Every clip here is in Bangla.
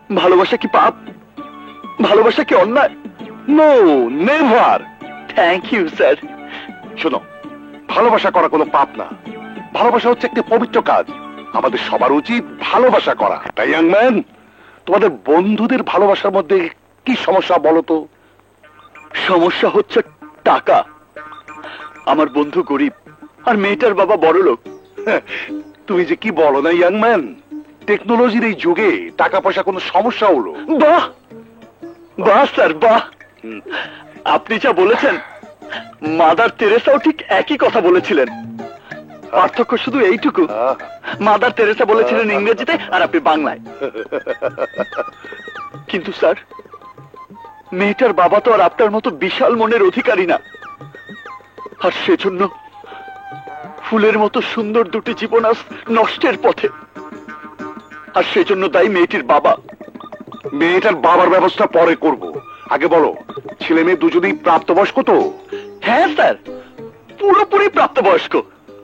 ভালোবাসা কি পাপ? ভালোবাসা কি অন্যায়? No, never. Thank you sir. শোনো, ভালোবাসা করা কোনো পাপ না। ভালোবাসা হচ্ছে একটি পবিত্র কাজ। আমাদের সবার উচিত ভালোবাসা করা। তাই ইয়াং ম্যান, তোমাদের বন্ধুদের ভালোবাসার মধ্যে কি সমস্যা বলো তো? সমস্যা হচ্ছে টাকা। আমার বন্ধু গরিব আর মেয়েটার বাবা বড়লোক। তুমি যে কি বলো না ইয়াং ম্যান, টেকনোলজির এই যুগে টাকা পয়সা কোনো সমস্যা হলো? বাহ বাহ স্যার বাহ, আপনি যা বলেছেন মাদার তেরেসাও ঠিক একই কথা বলেছিলেন। পার্থক্য শুধু এইটুকু, মাদার তেরেসা বলেছিলেন ইংরেজিতে আর আপনি বাংলায়। কিন্তু স্যার, মেয়েটার বাবা তো আর আপনার মতো বিশাল মনের অধিকারী না, আর সেজন্য ফুলের মতো সুন্দর দুটি জীবন আজ নষ্টের পথে। আর সেজন্য দায়ী মেয়েটির বাবা। মেয়েটার বাবার ব্যবস্থা পরে করব, আগে বলো ছেলে মেয়ে দুজনেই প্রাপ্তবয়স্ক তো? হ্যাঁ স্যার, পুরোপুরি প্রাপ্তবয়স্ক।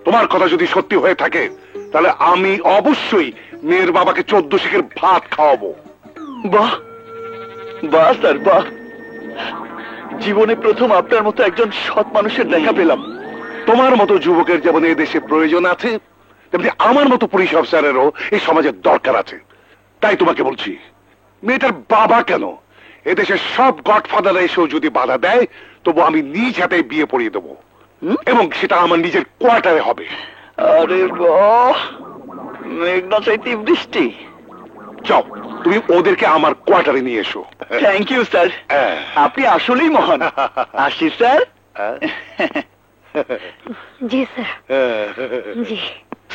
তোমার কথা যদি সত্যি হয়ে থাকে তাহলে আমি অবশ্যই মেয়ের বাবাকে 14 শিখের ভাত খাওয়াবো। বাহ বাহ স্যার বাহ, জীবনে প্রথম আপনার মতো একজন সৎ মানুষের দেখা পেলাম। তোমার মতো যুবকের যেমন এই দেশে প্রয়োজন আছে, তেমনি আমার মতো পুলিশ অফিসারেরও এই সমাজের দরকার আছে। তাই তোমাকে বলছি, মেয়েটার বাবা কেন, এদেশের সব গডফাদার এসেও যদি বাধা দেয়, তবু আমি নিজ হাতে বিয়ে পড়িয়ে দেবো, এবং সেটা আমার নিজের কোয়ার্টারে হবে। আরে বাহ, মেঘনা চাইতে বৃষ্টি। যাও, তুমি ওদেরকে আমার কোয়ার্টারে নিয়ে এসো। থ্যাংক ইউ স্যার, আপনি আসলেই মহান। আসি স্যার। জি স্যার। জি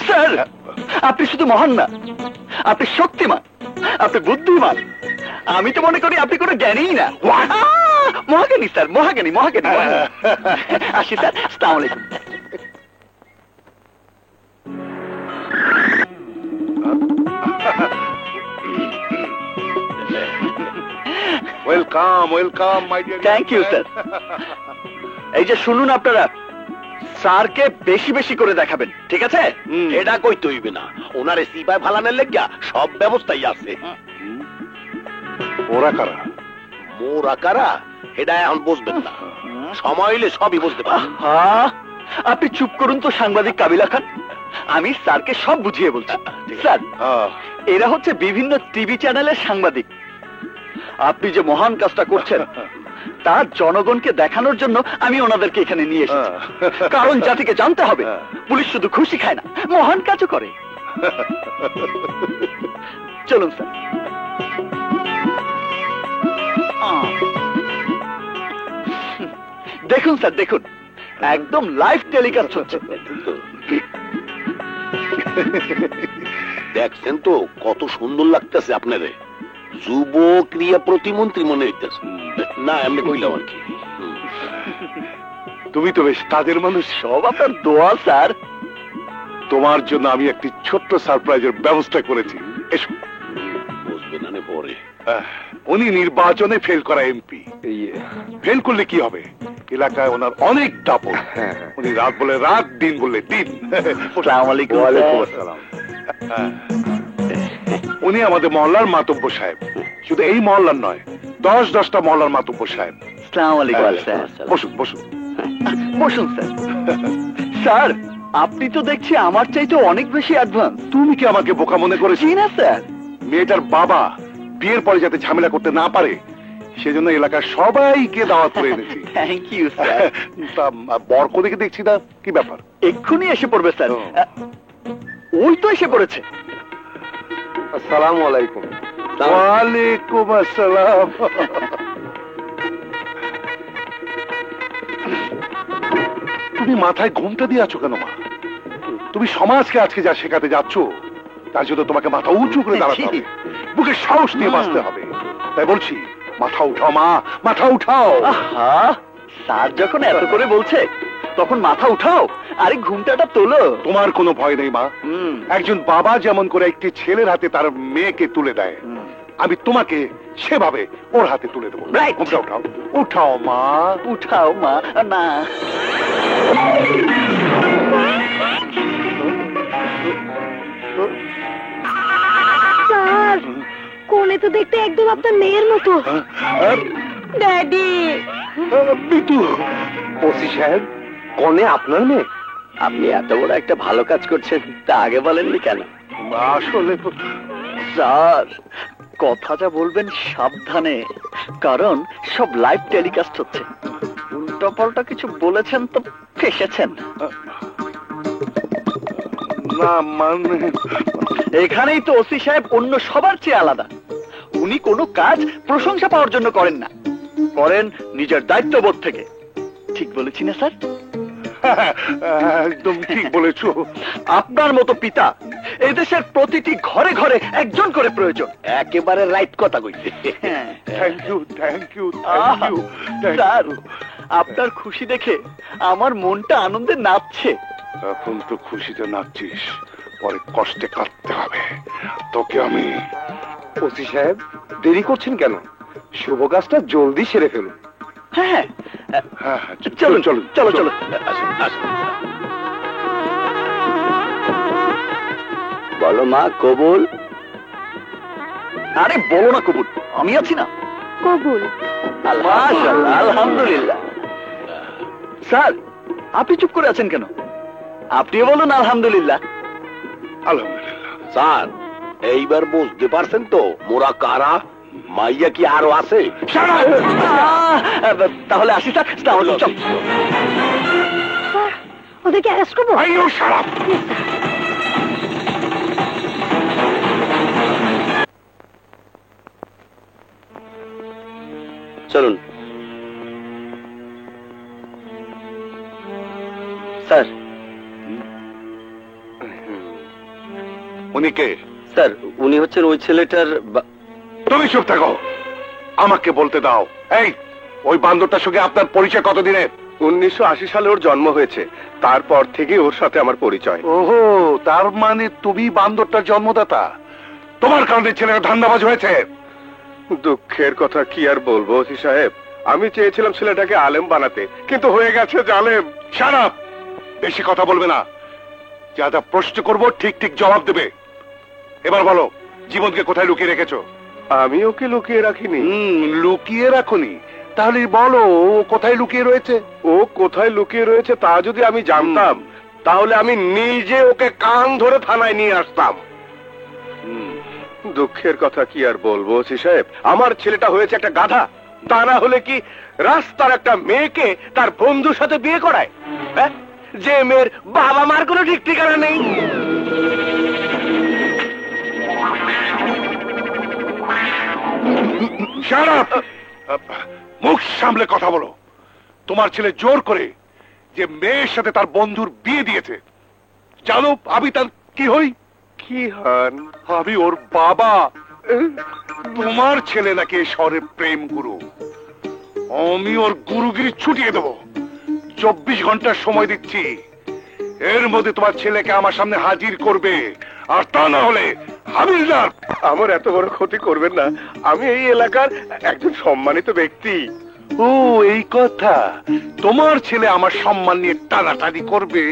স্যার, আপনি শুধু মহান না, আপনি শক্তিমান, আপনি বুদ্ধিমান। আমি তো মনে করি আপনি কোনো জ্ঞানীই না। মহাজ্ঞানী স্যার, মহাজ্ঞানী মহাজ্ঞানী। আসি স্যার, আসসালামু আলাইকুম। Welcome welcome my dear. Thank you sir. এই যে শুনুন, আপনারা স্যারকে বেশি বেশি করে দেখাবেন, ঠিক আছে? এটা কই তৈবে না, ওনারে সিপাই ফালানের লেগা সব ব্যবস্থাই আছে। ওরা কারা? মোরা কারা এটা এখন বুঝবেন না, সময় হইলে সবই বুঝতে পারবেন। হ্যাঁ, আপনি চুপ করুন তো সাংবাদিক কাবিলা খান, আমি স্যারকে সব বুঝিয়ে বলছি। স্যার, এরা হচ্ছে বিভিন্ন টিভি চ্যানেলের সাংবাদিক। আপনি যে মহান কাজটা করছেন তা জনগণকে দেখানোর জন্য আমি ওনাদেরকে এখানে নিয়ে এসেছি। কারণ জাতিকে জানতে হবে পুলিশ শুধু খুশি খায় না, মহান কাজও করে। চলুন স্যার। দেখুন স্যার, দেখুন, একদম লাইভ টেলিকাস্ট হচ্ছে। দেখছেন তো কত সুন্দর লাগতেছে আপনারে, যুব ক্রিয়া প্রতিমন্ত্রী মনে হইতেছে না, এমনি কইলাম আর কি। তুমি তো বেশ কাজের মানুষ। সব আপনার দোয়া স্যার। তোমার জন্য আমি একটি ছোট্ট সারপ্রাইজের ব্যবস্থা করেছি, এসো। বুঝবে না পরে। উনি নির্বাচনে ফেল করা এমপি। ফেল করলে কি হবে, এলাকায় ওনার অনেক দাপট। উনি রাত বলে রাত, দিন বললে দিন। আসসালামু আলাইকুম। ওয়ালাইকুম আসসালাম। উনি আমাদের মহল্লার মাতব্য সাহেব, শুধু এই মহল্লার নয়, 10-10টা মহল্লার মাতব্য সাহেব। আসসালামু আলাইকুম স্যার। বসুন বসুন বসুন স্যার। স্যার, আপনি তো দেখছি আমার চাইতে অনেক বেশি অ্যাডভান্স। তুমি কি আমাকে বোকা মনে করেছি? না স্যার, মেয়েটার বাবা বিয়ের পরে যাতে ঝামেলা করতে না পারে সেজন্য এলাকার সবাইকে দাওয়াত করে এনেছি। Thank you sir. তা বরক দেখে দেখছি না, কি ব্যাপার? এক্ষুনি এসে পড়বে স্যার। ওই তো এসে পড়েছে। আসসালামু আলাইকুম। ওয়ালাইকুম আসসালাম। তুমি মাথায় ঘুমটা দিয়ে আছো কেন মা? তুমি সমাজকে আজকে যা শেখাতে যাচ্ছ তার জন্য তোমাকে মাথা উঁচু করে দাঁড়াতে হবে, বুকে সাহস নিয়ে বাঁচতে হবে। তাই বলছি, মাথা উঠাও মা, মাথা উঠাও। স্যার যখন এত করে বলছে তখন মাথা উঠাও, আরে ঘুমটাটা তোলো। তোমার কোনো ভয় নেই মা। একজন বাবা যেমন করে একটি ছেলের হাতে তার মেয়েকে তুলে দেয়, আমি তোমাকে সেভাবে ওর হাতে তুলে দেবো। ঘুমটা উঠাও, উঠাও মা, উঠাও মা। না, স্যার, কোণে তো তো দেখতে একদম আপনার মেয়ের মতো। ড্যাডি। বিটু, ওসি সাহেব, কনে আপনার মেয়ে? আপনি এত বড় একটা ভালো কাজ করছেন, তা আগে বলেননি কেন? আসলে স্যার, কথাটা বলবেন সাবধানে, কারণ সব লাইভ টেলিকাস্ট হচ্ছে। উল্টো পাল্টা কিছু বলেছেন তো ফেসেছেন। না মানে এখানেই তো ওসি সাহেব অন্য সবার চেয়ে আলাদা। উনি কোনো কাজ প্রশংসা পাওয়ার জন্য করেন না, করেন নিজের দায়িত্ববোধ থেকে। ঠিক বলেছি না স্যার? একদম ঠিক বলেছো। আপনার মতো পিতা এদেশের প্রতিটি ঘরে ঘরে একজন করে প্রয়োজন। একেবারে রাইট কথা কইছে। Thank you, thank you, ah, thank you. Sir, আপনার খুশি দেখে আমার মনটা আনন্দে নাচছে। এখন তো খুশিতে নাচছিস, পরে কষ্টে কাটতে হবে তোকে আমি। ওসি সাহেব, দেরি করছেন কেন? শুভ কাজটা জলদি সেরে ফেলুন। হ্যাঁ, হ্যাঁ, চলুন চলুন চলো চলো। আসুন আসুন। বলো মা, কবুল। আরে বলো না কবুল, আমি আছি না। কবুল। মাশাআল্লাহ, আলহামদুলিল্লাহ। স্যার, আপনি চুপ করে আছেন কেন? আপনিও বলুন আলহামদুলিল্লাহ। আলহামদুলিল্লাহ। স্যার, এইবার বুঝতে পারছেন তো মোরা কারা? মাইয়া কি আরো আছে? তাহলে আসি স্যার। আসসালামু আলাইকুম। স্যার, ওদেরকে অ্যারেস্ট করবো? আইও শারাপ। চলুন স্যার। উনি কে? স্যার, উনি হচ্ছেন ওই ছেলেটার তুমি চুপ থাকো, আমাকে বলতে দাও। এই, ওই বান্দরটার সঙ্গে আপনার পরিচয় কতদিনের? 1980 সালে ওর জন্ম হয়েছে, তারপর থেকে ওর সাথে আমার পরিচয়। ওহো, তার মানে তুমি বান্দরটার জন্মদাতা। তোমার কারণে ছেলেরা ধান্দাবাজ হয়েছে। দুঃখের কথা কি আর বলবো ওসি সাহেব, আমি চেয়েছিলাম ছেলেটাকে আলেম বানাতে, কিন্তু হয়ে গেছে জালেম। Shut up! বেশি কথা বলবে না। যা যা প্রশ্ন করবো ঠিক ঠিক জবাব দেবে। এবার বলো, জীবনকে কোথায় লুকিয়ে রেখেছো? আমি ওকে লুকিয়ে রাখিনি। লুকিয়ে রাখুনি? তাহলে বলো, ও কোথায় লুকিয়ে রয়েছে? ও কোথায় লুকিয়ে রয়েছে তা যদি আমি জানতাম, তাহলে আমি নিজে ওকে কান ধরে থানায় নিয়ে আসতাম। দুঃখের কথা কি আর বলবো ওসি সাহেব, আমার ছেলেটা হয়েছে একটা গাধা। তা না হলে কি রাস্তার একটা মেয়েকে তার বন্ধুর সাথে বিয়ে করায়? হ্যাঁ, যে মেয়ের বাবা মার কোনো ঠিক ঠিকানা নেই। Shut up! মুখ সামলে কথা বলো। তোমার ছেলে জোর করে যে মেয়ের সাথে তার বন্ধুর বিয়ে দিয়েছে। জানো আমি তার কি হই? কি হন? আমি ওর বাবা। তোমার ছেলে নাকি এই শহরের প্রেম গুরু। আমি ওর গুরুগিরি ছুটিয়ে দেবো। 24 ঘন্টার সময় দিচ্ছি, এর মধ্যে তোমার ছেলেকে আমার সামনে হাজির করবে। আর তা না হলে হাবিলদার। আমার এত বড় ক্ষতি করবেন না, আমি এই এলাকার একজন সম্মানিত ব্যক্তি। ও, এই কথা। তোমার ছেলে আমার সম্মান নিয়ে টানাটানি করবে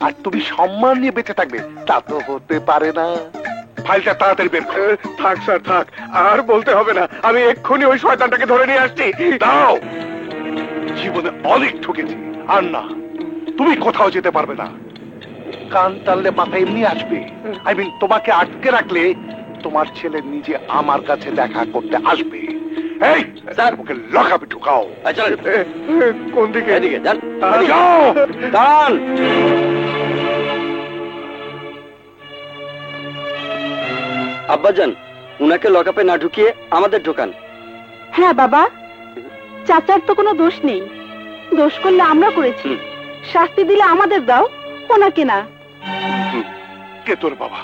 আর তুমি সম্মান নিয়ে বেঁচে থাকবে, তা তো হতে পারে না। ফাইলটা তাড়াতাড়ি বের করো। থাক স্যার, থাক, আর বলতে হবে না, আমি এক্ষুনি ওই শয়তানটাকে ধরে নিয়ে আসছি। দাও। জীবনে অনেক ঠকেছি, আর না, তুমি কোথাও যেতে পারবে না। কান টানলে মাথা এমনি আসবে। আই মিন, তোমাকে আটকে রাখলে তোমার ছেলে নিজে আমার কাছে দেখা করতে আসবে। এই স্যার, ওকে লকআপে ঢুকাও। কোন দিকে? এদিকে যান। যাও। দাঁড়ান। আব্বাজান, উনাকে লকআপে না ঢুকিয়ে আমাদের ঢোকান। হ্যাঁ বাবা, চাচার তো কোনো দোষ নেই। দোষ করলে আমরা করেছি, শাস্তি দিলে আমাদের দাও, ওনাকে না। কে তোর বাবা?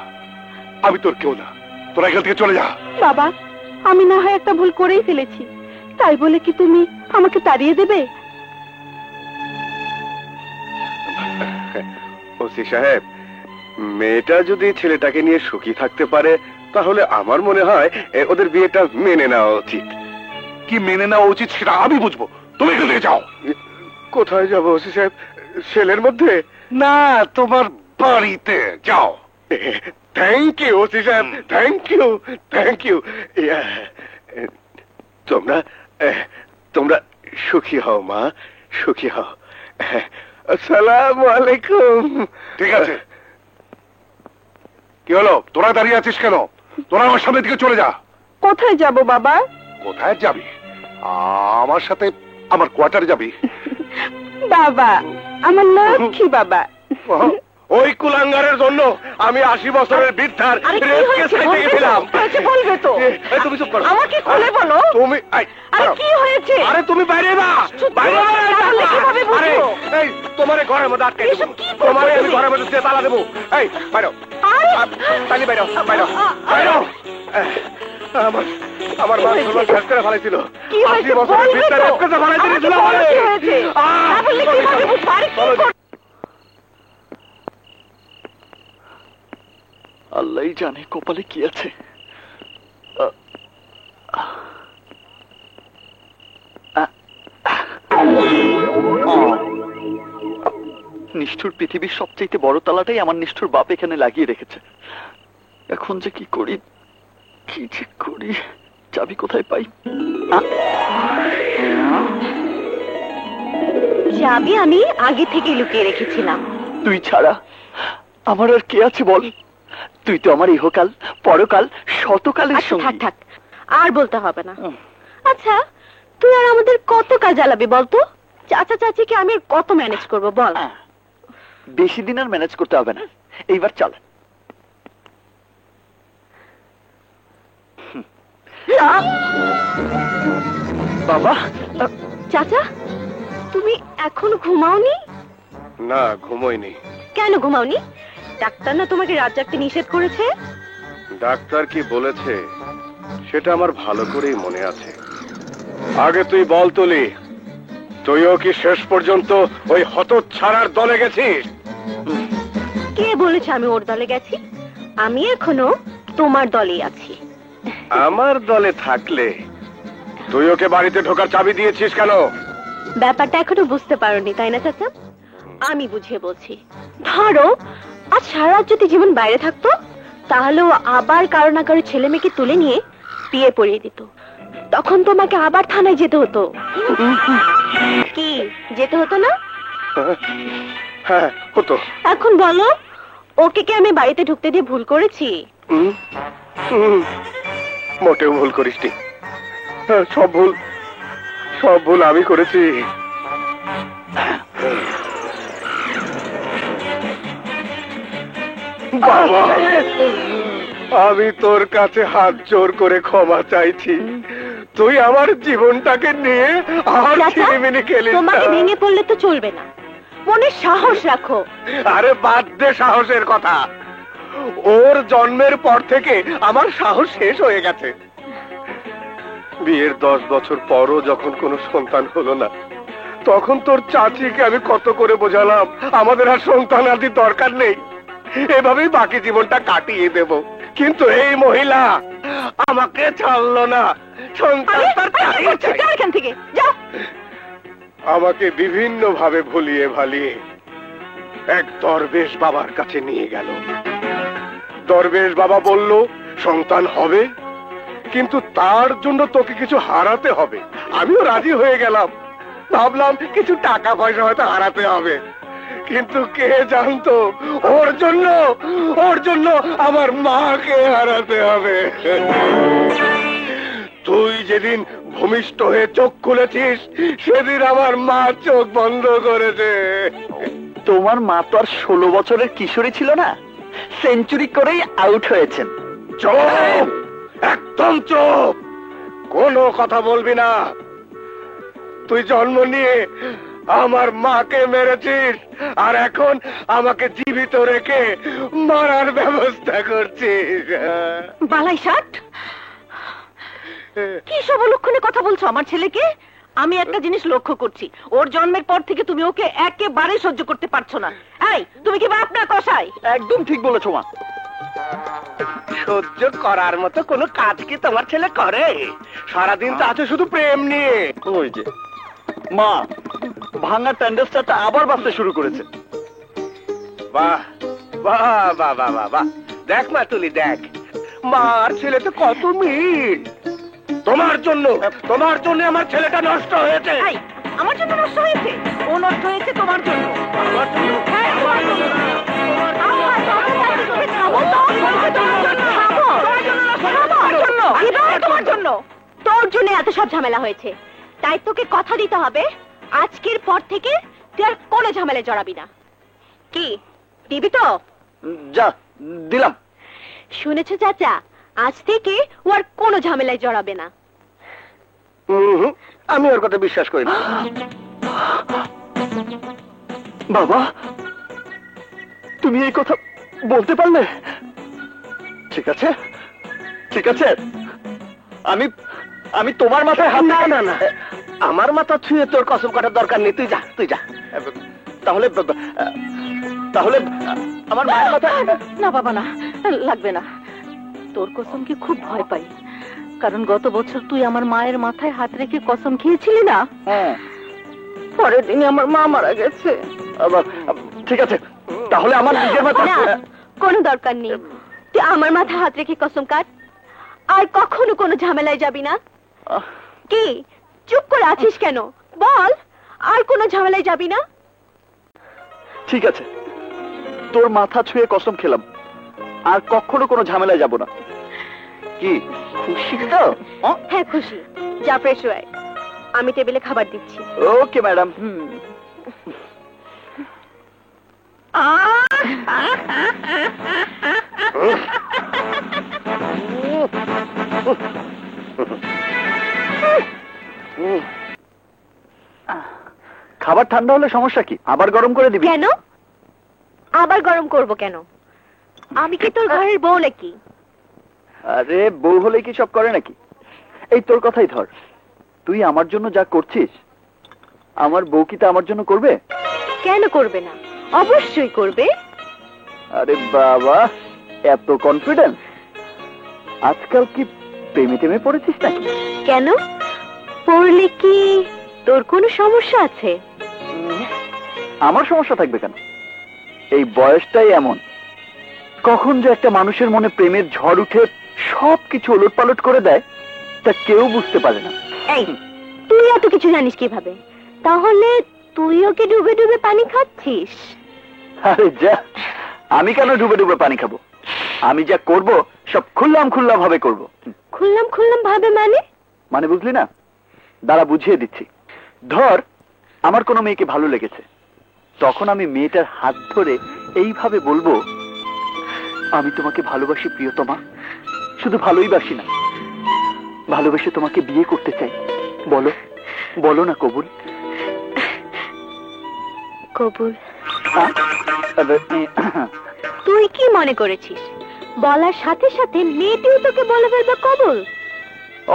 আমি তোর কেউ না। তোরা এখান থেকে চলে যা। বাবা, আমি না হয় একটা ভুল করেই ফেলেছি, তাই বলে কি তুমি আমাকে তাড়িয়ে দেবে? ওসি সাহেব, মেয়েটা যদি ছেলেটাকে নিয়ে সুখী থাকতে পারে, তাহলে আমার মনে হয় ওদের বিয়েটা মেনে নেওয়া উচিত। কি মেনে নেওয়া উচিত সেটা আমি বুঝবো, তুমি এখান থেকে যাও। কোথায় যাবো ওসি সাহেব? সেলের মধ্যে? না, তোমার বাড়িতে যাও। থ্যাংক ইউ ওসি সাহেব, থ্যাংক ইউ, থ্যাংক ইউ। তোমরা তোমরা সুখী হও মা, সুখী হও। আসসালামু আলাইকুম। ঠিক আছে, কি হলো? তোরা দাঁড়িয়ে আছিস কেন? তোরা আমার সামনে দিকে চলে যা। কোথায় যাব বাবা? কোথায় যাবি? আমার সাথে আমার কোয়ার্টারে যাবি? বাবা, আমার লক্ষ্মী বাবা। ওই কুলাঙ্গারের জন্য আমি 80 বছরের বৃদ্ধার আরে কি রেপ কেস হয়েছে? খাইতে গেছিলাম। হয়েছে বলবে তো। এই, তুমি চুপ করো। আমাকে খুলে বলো। তুমি আরে কি হয়েছে? আরে তুমি বাইরে না, চুপ বাইরে করো, না, তাহলে কিভাবে বুঝবো? আরে, এই তোমারে ঘরের মধ্যে আটকে এসব দেবো, কি বলছো তোমারে আমি তুমি? ঘরের মধ্যে দিয়ে তালা দেবো। এই বাইরো, আরে তালি বাইরো, বাইরো, বাইরো। আমার আমার মা সর্বনাশ শেষ করে ফেলাইছিল। কি হয়েছে? 80 বছরের বলবে বৃদ্ধার তো। রেপ কেসে ফেলাই আমাকে দিয়েছিল। বলো কি হয়েছে? না বললে কিভাবে বুঝবো? আরে কি করছো? আল্লাহই জানে কপালে কি আছে। নিষ্ঠুর পৃথিবীর সবচেয়ে বড় তালাটাই আমার নিষ্ঠুর বাপ এখানে লাগিয়ে রেখেছে। এখন যে কি করি, কি যে করি, চাবি কোথায় পাই? চাবি আমি আগে থেকে লুকিয়ে রেখেছিলাম। তুই ছাড়া আমার আর কে আছে বল? তুই তো আমার ইহকাল, পরকাল, শতকালের আচ্ছা থাক সঙ্গী। থাক, আর বলতে হবে না। আচ্ছা, তুই আর আমাদের কত কাজ জ্বালাবি বলতো? চাচা চাচিকে আমি আর কত ম্যানেজ করব বল? বেশি দিন আর ম্যানেজ করতে হবে না, এইবার চল। বাবা, চাচা, তুমি এখন ঘুমাওনি? না, ঘুমোইনি। কেন ঘুমাওনি? ডাক্তার না তোমাকে রাত জাগতে নিষেধ করেছে? ডাক্তার কি বলেছে সেটা আমার ভালো করেই মনে আছে। আগে তুই বল তুলি, তুইও কি শেষ পর্যন্ত ওই হতচ্ছাড়ার দলে গেছিস? কে বলেছে আমি ওর দলে গেছি? আমি এখনো তোমার দলেই আছি। আমার দলে থাকলে তুই ওকে বাড়িতে ঢোকার চাবি দিয়েছিস কেন? ব্যাপারটা এখনো বুঝতে পারোনি তাই না চাচা? আমি বুঝিয়ে বলছি। ধরো আজ সারা রাত যদি জীবন বাইরে থাকতো, তাহলে ও আবার কারো না কারো ছেলে মেয়েকে তুলে নিয়ে বিয়ে পড়িয়ে দিত। তখন তোমাকে আবার থানায় যেতে হতো। কি যেতে হতো না? হ্যাঁ হতো। এখন বলো, ওকে কি আমি বাড়িতে ঢুকতে দিয়ে ভুল করেছি? হুম, মোটেও ভুল করিসনি। সব ভুল আমি করেছি। বাবা, আমি তোর কাছে হাত জোর করে ক্ষমা চাইছি। তুই আমার জীবনটাকে নিয়ে আর চাচা, ছিনিমিনি খেলিস না। তোমাকে ভেঙে পড়লে তো চলবে না, মনে সাহস রাখো। আরে বাদ দে সাহসের কথা। ওর জন্মের পর থেকে আমার সাহস শেষ হয়ে গেছে। বিয়ের 10 বছর পরও যখন কোনো সন্তান হলো না, তখন তোর চাচিকে আমি কত করে বোঝালাম আমাদের আর সন্তান আদি দরকার নেই, এভাবেই বাকি জীবনটা কাটিয়ে দেব। কিন্তু এই মহিলা আমাকে ছাড়লো না। সন্তান তার চাই চাই। যাও এখান থেকে, যাও। আমাকে বিভিন্ন ভাবে ভুলিয়ে ভালিয়ে এক দরবেশ বাবার কাছে নিয়ে গেল। দরবেশ বাবা বলল সন্তান হবে, কিন্তু তার জন্য তোকে কিছু হারাতে হবে। আমিও রাজি হয়ে গেলাম, ভাবলাম কিছু টাকা পয়সা হয়তো হারাতে হবে। কিন্তু কে জানতো ওর জন্য আমার মাকে হারাতে হবে। তুই যেদিন ভূমিষ্ঠ হয়ে চোখ খুলেছিস, সেদিন আমার মা চোখ বন্ধ করেছে। তোমার মা তো আর 16 বছরের কিশোরী ছিল না, সেঞ্চুরি করেই আউট হয়েছেন। চুপ, একদম চুপ, কোনো কথা বলবি না। তুই জন্ম নিয়ে আমার মাকে মেরেছিস, আর এখন আমাকে জীবিত রেখে মারার ব্যবস্থা করছিস। বালাই ষাট, কি সব অলক্ষণে কথা বলছো আমার ছেলেকে? আমি একটা জিনিস লক্ষ্য করছি, ওর জন্মের পর থেকে তুমি ওকে একেবারে সহ্য করতে পারছো না। এই, তুমি কি বাপ না কসাই? একদম ঠিক বলেছো মা। সহ্য করার মতো কোনো কাজ কি তোমার ছেলে করে? সারাদিন তো আছে শুধু প্রেম নিয়ে। ওই যে মা, ভাঙা ট্যান্ডেস্টারটা আবার বাজতে শুরু করেছে। বাহ, বাহ বাহ বাহ বাহ বাহ, দেখ মা তুলি দেখ, মার ছেলে তো কত মিল। তোমার জন্য আমার ছেলেটা নষ্ট হয়েছে। এই, আমার জন্য নষ্ট হয়েছে? ও নষ্ট হয়েছে তোমার জন্য। আমার জন্য? হ্যাঁ, তোমার জন্য। আহা, তবে তাকে তুমি থামো তো। থামো। থামো। এবার তোমার জন্য। তোর জন্য এত সব ঝামেলা হয়েছে, তাই তোকে কথা দিতে হবে আজকের পর থেকে তুই আর কোনো ঝামেলায় জড়াবি না। কি দিবি তো? যা দিলাম। শুনেছো চাচা, আজ থেকে ও আর কোনো ঝামেলায় জড়াবে না। আমি ওর কথা বিশ্বাস করি না। বাবা, তুমি এই কথা বলতে পারলে? ঠিক আছে, ঠিক আছে, আমি আমি তোমার মাথায় হাত। না না না, আমার মাথা ছুঁয়ে তোর কসম কাটার দরকার নেই, তুই যা তুই যা। তাহলে তাহলে আমার মায়ের মাথায়। না বাবা, না লাগবে না। তোর কসমকে খুব ভয় পাই, কারণ গত বছর তুই আমার মায়ের মাথায় হাত রেখে কসম খেয়েছিলি না? হ্যাঁ, পরের দিনই আমার মা মারা গেছে। ঠিক আছে, তাহলে আমার নিজের মাথায়। না, কোনো দরকার নেই। তুই আমার মাথায় হাত রেখে কসম কাট, আর কখনো কোনো ঝামেলায় যাবি না। কি চুপ করে আছিস কেন? বল, আর কোনো ঝামেলায় যাবি না। ঠিক আছে, তোর মাথা ছুঁয়ে কসম খেলাম, আর কখনো কোনো ঝামেলায় যাব না। কি খুশি তো? হ্যাঁ খুশি। যা ফ্রেশ হয়ে আয়, আমি টেবিলে খাবার দিচ্ছি। Okay madam. খাবার ঠান্ডা হলে সমস্যা কি? আবার গরম করে দিবি? কেন আবার গরম করব কেন? আমি কি তোর ঘরের বউ নাকি? আরে বউ হলে কি সব করে নাকি? এই তোর কথাই ধর, তুই আমার জন্য যা করছিস, আমার বউ কি তা আমার জন্য করবে? কেন করবে না? অবশ্যই করবে। আরে বাবা, এত কনফিডেন্স! আজকাল কি প্রেমে টেমে পড়েছিস নাকি? কেন, পড়লে কি তোর কোনো সমস্যা আছে? আমার সমস্যা থাকবে কেন? এই বয়সটাই এমন, কখন যে একটা মানুষের মনে প্রেমের ঝড় উঠে সবকিছু ওলটপালট করে দেয় তা কেউ বুঝতে পারে না। এই, তুই এত কিছু জানিস কিভাবে? তাহলে তুই ওকে ডুবে ডুবে পানি খাচ্ছিস? আরে যা, আমি কেন ডুবে ডুবে পানি খাবো? আমি যা করব সব খুল্লাম খুল্লা ভাবে করবো। খুললাম খুললাম ভাবে মানে? মানে বুঝলি না? দাঁড়া বুঝিয়ে দিচ্ছি। ধর, আমার কোনো মেয়েকে ভালো লেগেছে, তখন আমি মেয়েটার হাত ধরে এইভাবে বলবো, আমি তোমাকে ভালোবাসি প্রিয়তমা, শুধু ভালোই বাসি না, ভালোবেসে তোমাকে বিয়ে করতে চাই। বলো, বলো না কবুল? কবুল। হ্যাঁ? তুই কি মনে করেছিস বলার সাথে সাথে মেয়েটিও তোকে বলে ফেলবে কবুল?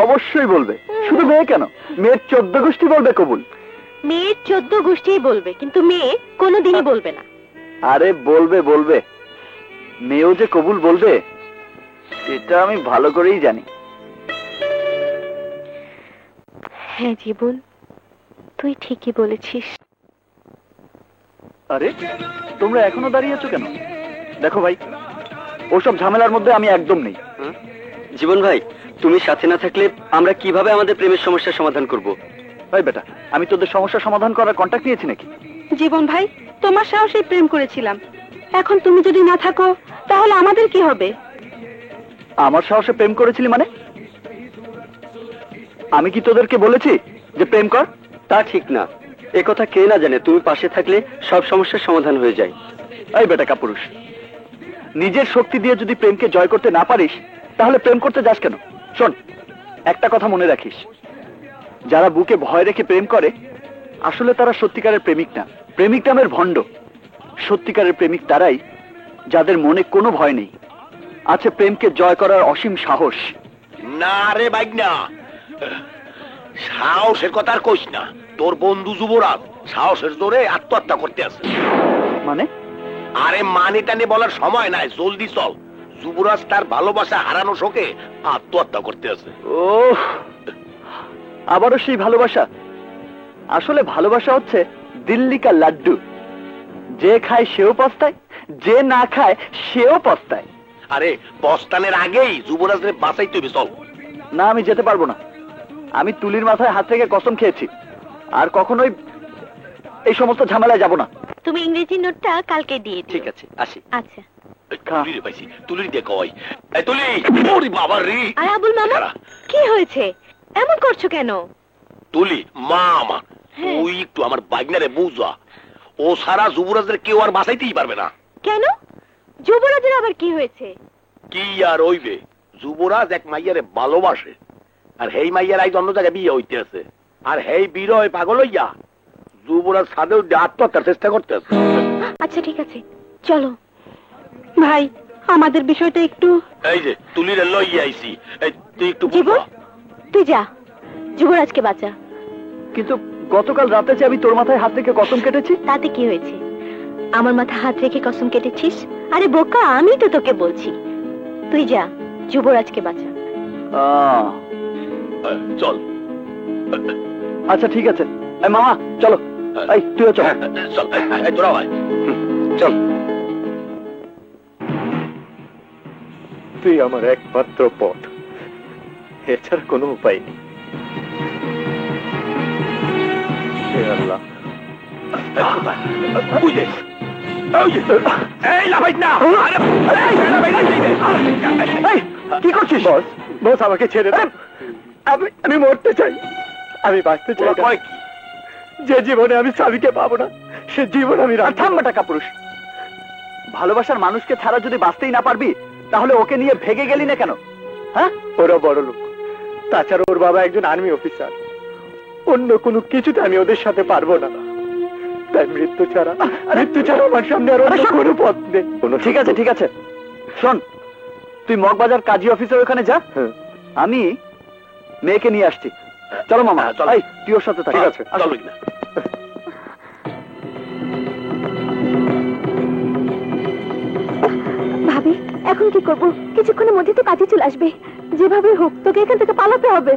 অবশ্যই বলবে। শুধু মেয়ে কেন, মেয়ের 14 গোষ্ঠী বলবে কবুল। মেয়ের 14 গোষ্ঠীই বলবে, কিন্তু মেয়ে কোনোদিনই বলবে না। আরে বলবে বলবে, মেয়েও যে কবুল বলবে এটা আমি ভালো করেই জানি। হ্যাঁ জীবন, তুই ঠিকই বলেছিস। আরে তোমরা এখনো দাঁড়িয়ে আছো কেন? দেখো ভাই, ওসব ঝামেলার মধ্যে আমি একদম নেই। জীবন ভাই, তুমি সাথে না থাকলে আমরা কিভাবে আমাদের প্রেমের সমস্যার সমাধান করব? ভাই বেটা, আমি তোদের সমস্যার সমাধান করার কন্ট্যাক্ট নিয়েছি নাকি? জীবন ভাই, তোমার সাহসেই প্রেম করেছিলাম, এখন তুমি যদি না থাকো তাহলে আমাদের কি হবে? আমার সাহসে প্রেম করেছিলি মানে? আমি কি তোদেরকে বলেছি যে প্রেম কর? তা ঠিক না, এ কথা কে না জানে তুমি পাশে থাকলে সব সমস্যার সমাধান হয়ে যায়। এই বেটা কাপুরুষ, নিজের শক্তি দিয়ে যদি প্রেমকে জয় করতে না পারিস তাহলে প্রেম করতে যাস কেন? শোন, একটা কথা মনে রাখিস, যারা বুকে ভয় রেখে প্রেম করে আসলে তারা সত্যিকারের প্রেমিক না, প্রেমিক নামের ভণ্ড। সত্যিকারের প্রেমিক তারাই যাদের মনে কোনো ভয় নেই, আছে প্রেমকে জয় করার অসীম সাহস। না রে বাইক না, সাহসের কথা আর কইস না। তোর বন্ধু যুবরাজ সাহসের জোরে আত্মহত্যা করতে আছে। মানে? আরে মানে টানে বলার সময় নাই, জলদি চল। যুবরাজ তার ভালোবাসা হারানো শোকে আত্মহত্যা করতে আছে। ও, আবারও সেই ভালোবাসা? আসলে ভালোবাসা হচ্ছে দিল্লি কা লাড্ডু, যে খায় সেও পস্তায়, যে না খায় সেও পস্তায়। আরে বস্তানের আগেই যুবরাজরে বাঁচাইতে হবে, চল। না, আমি যেতে পারবো না। আমি তুলির মাথায় হাত রেখে কসম খেয়েছি, আর কখনোই এই সমস্ত ঝামেলায় যাব না। তুমি ইংরেজি নোটটা কালকে দিয়ে দিও। ঠিক আছে, আসি। আচ্ছা। তুলিরে পাইছি, তুলির দিয়ে কয়। এই তুলি, ওরে বাবা রে। আর আবুল মামা, কি হয়েছে? এমন করছো কেন? তুলি, মা আমার, হ্যাঁ। তুই একটু আমার বাইগনারে বুঝা। ও সারা যুবরাজের কেউ আর বাঁচাইতেই পারবে না। কেন? যুবরাজের আবার কি হয়েছে? কি আর হইবে, যুবরাজ এক মাইয়ারে ভালোবাসে, আর হেই মাইয়ার আইজ অন্য জায়গায় বিয়ে হইতে আছে, আর হেই বিরয় পাগল হইয়া যুবরাজ সাথেও আত্মহত্যার চেষ্টা করতেছে। আচ্ছা ঠিক আছে, চলো। ভাই, আমাদের বিষয়টা একটু। এই যে তুলিরে লইয়া আইছি, এই তুই একটু জীবন, বুঝা। তুই যা, যুবরাজকে বাঁচা। কিন্তু গতকাল রাতে যে আমি তোর মাথায় হাত রেখে কসম কেটেছি। তাতে কি হয়েছে? আমার মাথা হাত রেখে কসম কেটেছিস? আরে বোকা, আমি তো তোকে বলছি, তুই যা, যুবরাজকে বাঁচা। চল। আচ্ছা ঠিক আছে। এই মামা চলো, এই তুইও চল। চল, এই তোরা ভাই চল। তুই আমার একমাত্র পথ, এছাড়া কোনো উপায় নেই। হে আল্লাহ, বুঝে এই লাভাই না। কি করছিস? বস, বস আমাকে ছেড়ে দে। আমি মরতে চাই, আমি বাঁচতে চাই না। কয় কি? যে জীবনে আমি স্বামীকে পাবো না, সে জীবন আমি রাখবো না। থাম বেটা কাপুরুষ। ভালোবাসার মানুষকে ছাড়া যদি বাঁচতেই না পারবি, তাহলে ওকে নিয়ে ভেগে গেলি না কেন? হ্যাঁ, ওরা বড় লোক, তাছাড়া ওর বাবা একজন আর্মি অফিসার। অন্য কোনো কিছুতে আমি ওদের সাথে পারবো না, তাই মৃত্যু ছাড়া আমার সামনে আর অন্য কোনো পথ নেই। ঠিক আছে ঠিক আছে, শোন, তুই মগবাজার কাজী অফিসের ওখানে যা, আমি মেয়েকে নিয়ে আসছি। চলো মামা, চল। এই তুই ওর সাথে থাক। ঠিক আছে, আসো। চলো কিনা। ভাবি, এখন কি করব? কিছুক্ষণের মধ্যে তো কাজে চলে আসবে। যেভাবে হোক তোকে এখান থেকে পালাতে হবে।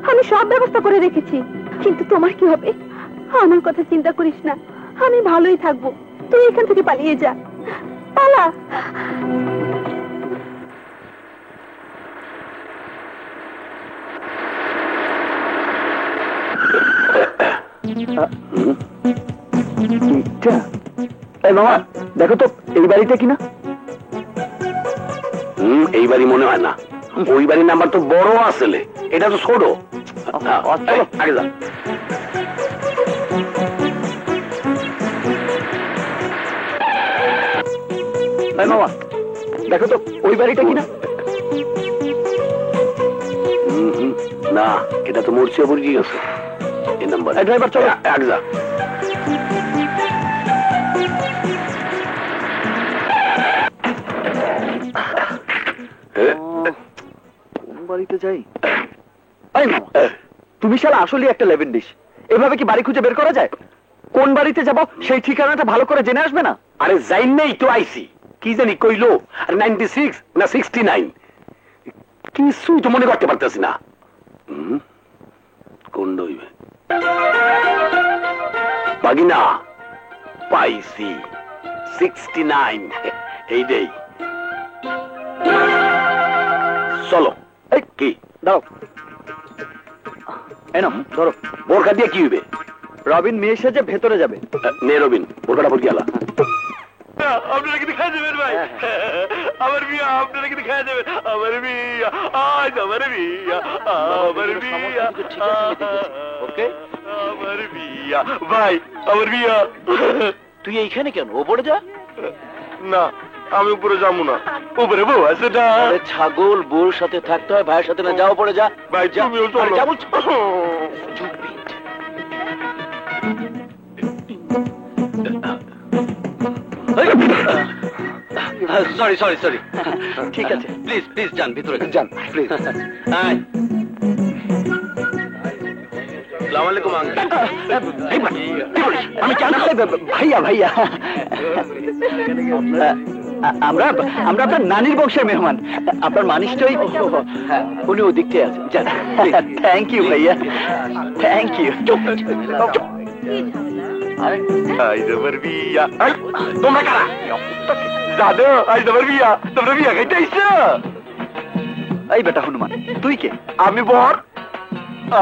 আমি সব ব্যবস্থা করে রেখেছি। কিন্তু তোমার কি হবে? আমার কথা চিন্তা করিস না, আমি ভালোই থাকবো। তুই এখান থেকে পালিয়ে যা, পালা। এই মামা, দেখো তো এই বাড়িটা কিনা। এই বাড়ি মনে হয় না, ওই বাড়ির নাম্বার তো বড় আসলে, এটা তো ছোট। চলো আগে যা। এই মামা, দেখো তো ওই বাড়িটা কিনা। না, এটা তো মরচিয়া বুড়ি গেছে। এই নাম্বার। ড্রাইভার চলো, আগে যা। কোন বাড়িতে যাই? এই মামা, তুমি শালা আসলে একটা লেভেন ডিশ। এভাবে কি বাড়ি খুঁজে বের করা যায়? কোন বাড়িতে যাব সেই ঠিকানাটা ভালো করে জেনে আসবে না? আরে যাই নেই তো আইসি, কি জানি কইলো 96 না 69, কিছুই তো মনে করতে পারতেছি না। কোন হইবে? বাগিনা পাইছি 69, এই দেই। চলো। এই কি দাও, এই নাও ধরো। বোরখা দিয়ে কি হইবে? রবিন মেয়ে সেজে ভেতরে যাবে। নে রবিন, বোরখাটা পর গেলা। আপনারা কি দেখাই দেবেন ভাই? আমার বিয়া আপনারা কি দেখাই দেবেন? আমার বিয়া, আজ আমার বিয়া, আমার বিয়া। ওকে, আমার বিয়া ভাই, আমার বিয়া। তুই এইখানে কেন? ওপরে যা। না, আমি উপরে যাবো না, উপরে বউ আছে না। আরে ছাগল, বউর সাথে থাকতে হয়, ভাইয়ের সাথে না। যাও পড়ে যা। ভাই যা। তুমিও আরে চলো। যা বলছো। Stupid. সরি সরি সরি, ঠিক আছে, প্লিজ প্লিজ যান ভিতরে যান প্লিজ। আসসালামু আলাইকুম আঙ্কেল। আমি কেন? ভাইয়া ভাইয়া, আমরা আমরা আপনার নানির বংশের মেহমান। আপনার মা নিশ্চয়ই উনি ওদিক থেকে আছে। থ্যাংক ইউ ভাইয়া, থ্যাংক ইউ। আজ আমার বিয়া। তোমরা কারা? দাদু আজ তোমার বিয়া, তোমরা বিয়া খাইতে আইছো? এই বেটা হনুমান, তুই কে? আমি বর,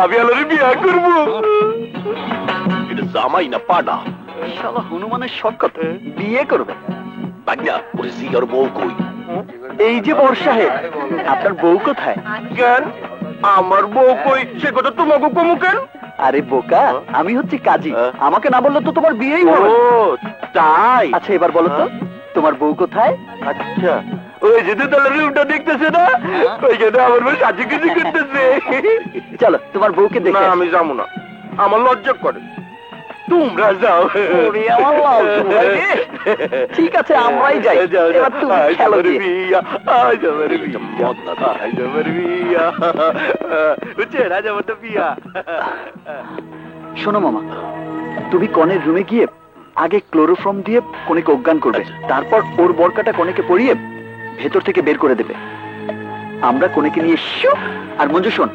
আমি আলোরে বিয়া করবো। এটা জামাই না পাডা? শালা হনুমানের শখ কত, বিয়ে করবে? বাগনা ওরে জিগার বউ কই? এই যে বর সাহেব, আপনার বউ কোথায়? কেন আমার বউ কই সে কথা তোমাকে কমু কেন? আরে বোকা, আমি হচ্ছি কাজী, আমাকে না বললে তো তোমার বিয়েই হবে না। তাই? আচ্ছা এবার বলো তো, তোমার বউ কোথায়? আচ্ছা ওই যে দোতলার রুমটা দেখতেছে না, ওইখানে আমার বউ সাজু কিছু করতেছে। চলো তোমার বউকে না দেখে আসি। আমি যাবো না, আমার লজ্জা করে। তোমরা যাও। ওরে আমার লাল ভাই রে। ঠিক আছে আমরাই যাই। যাও, যাও। এবার তুমি আজ খেলো আমার গিয়ে। বিয়া, আজ আমার বিয়া। মদ না তো, আজ আমার বিয়া। বুঝছেন, আজ আমার তো বিয়া। শোনো মামা, তুমি কনের রুমে গিয়ে আগে ক্লোরোফর্ম দিয়ে কনেকে অজ্ঞান করবে, তারপর ওর বরকাটা কনেকে পরিয়ে ভেতর থেকে বের করে দেবে। আমরা কনেকে নিয়ে শিউ। আর মঞ্জু শোন,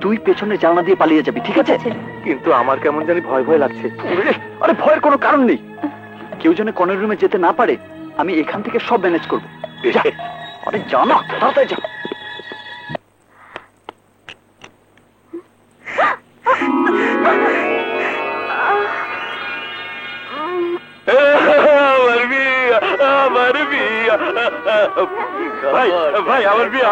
তুই পেছনে জানলা দিয়ে পালিয়ে যাবি, ঠিক আছে? কিন্তু আমার কেমন জানি ভয় ভয় লাগছে। আরে ভয়ের কোনো কারণ নেই, কেউ যেন কনের রুমে যেতে না পারে, আমি এখান থেকে সব ম্যানেজ করবো। যা। আরে যা না, তাড়াতাড়ি যা। আমার বিয়া, আমার বিয়া। ভাই ভাই আমার বিয়া।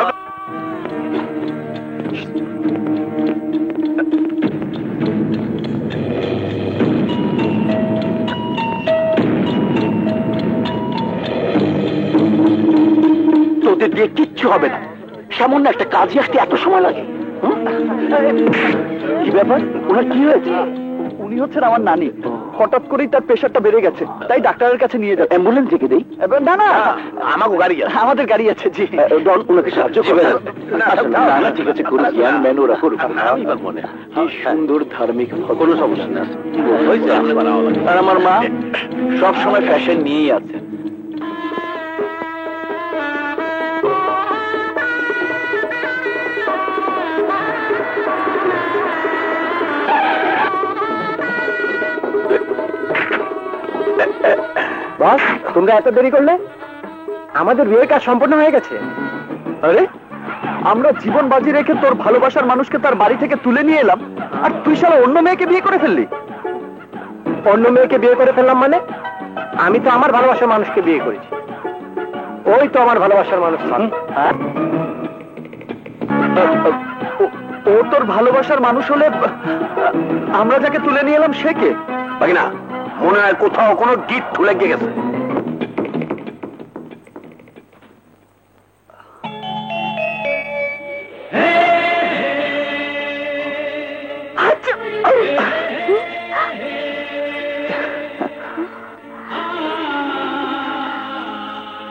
তোদের দিয়ে কিচ্ছু হবে না, সামান্য একটা কাজে আসতে এত সময় লাগে? কি ব্যাপার, ওনার কি হয়েছে? উনি হচ্ছেন আমার নানি, হঠাৎ করেই তার প্রেশারটা বেড়ে গেছে, তাই ডাক্তারের কাছে নিয়ে যাচ্ছে। অ্যাম্বুলেন্স ডেকে দেই? না না, আমাকে গাড়ি আছে। আমাদের গাড়ি আছে। জি ডন, ওনাকে সাহায্য করবে। না না ঠিক আছে, করুন, জ্ঞান ম্যান ওরা করুক। আমি মনে কি সুন্দর ধার্মিক, কোনো সমস্যা না। হয়েছে, আপনি বাড়াও লাগে। আর আমার মা সব সময় ফ্যাশন নিয়েই আছে। বস, তোমরা এত দেরি করলে? আমাদের বিয়ের কাজ সম্পূর্ণ হয়ে গেছে। আরে আমরা জীবন বাজি রেখে তোর ভালোবাসার মানুষকে তার বাড়ি থেকে তুলে নিয়ে এলাম, আর তুই শালা অন্য মেয়েকে বিয়ে করে ফেললি। অন্য মেয়েকে বিয়ে করে ফেললাম মানে? আমি তো আমার ভালোবাসার মানুষকে বিয়ে করেছি। ওই তো আমার ভালোবাসার মানুষ। হ্যাঁ? ও তোর ভালোবাসার মানুষ হলে আমরা যাকে তুলে নিয়ে এলাম সে কে? বাকি না, মনে হয় কোথাও কোনো গিট ঠুলে গেছে।